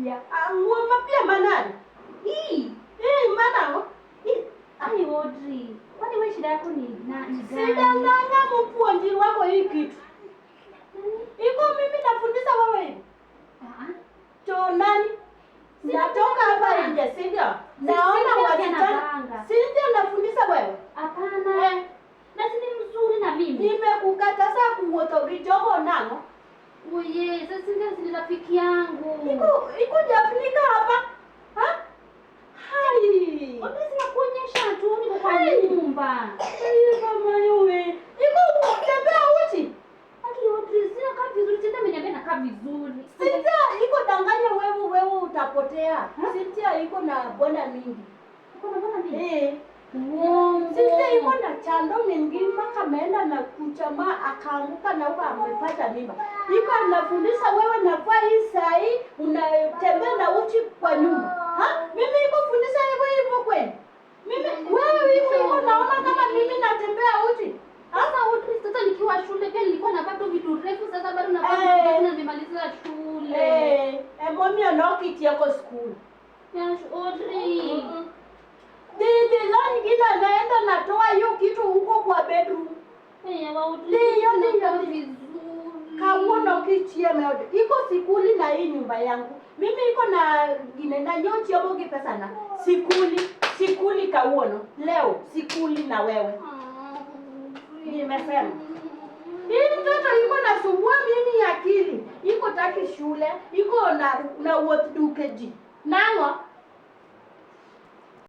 mapya. Nguo mapya manani? Manango. Ai Audrey. Kwani wewe shida yako ni gani? Sida nganga mpuonji wako hii kitu. Iko mimi nafundisha wewe. To nani? Natoka hapa nje, sivyo? Naona wasichana. Sivyo nafundisha wewe? Hapana. Na si ni mzuri na mimi. Nimekukataza kuoto vijogo nango. Oye, sasa si rafiki yangu. Iko jafnika hapa. Ha? Hai. Obviously nakuonyesha tu niko kwa nyumba. Mama wewe. Iko kutembea uchi. Aki Audrey, sina kaa vizuri, tena mwenyewe nakaa vizuri. Sintia iko danganya wewe utapotea. Sintia iko na bwana mingi. Iko na bwana mingi? Sintia iko na chando mingi mpaka ameenda na kuchama akaanguka na huko amepata mimba. Iko anafundisha wewe nafaa hii saa hii unatembea na uchi kwa nyumba. Mimi iko fundisha hivyo kweli? Mimi wewe hivi iko naona kama mimi natembea uchi? Sasa Audrey, sasa nikiwa shule pia nilikuwa napata vitu refu, sasa bado napata na nimemaliza shule. Mami anaokitia kwa school. Yes, Audrey. Didi lani gina naenda natoa hiyo kitu huko kwa bedroom. Audrey, Hiyo vizuri. Kauona kichie meode. Iko sikuli na hii nyumba yangu. Mimi iko na ginenda nyochi yobogi pesa na. Sikuli kauono. Leo sikuli na wewe. Nimesema. Hii mtoto yuko nasumbua mimi akili. Iko taki shule, iko na what dukeji. Nango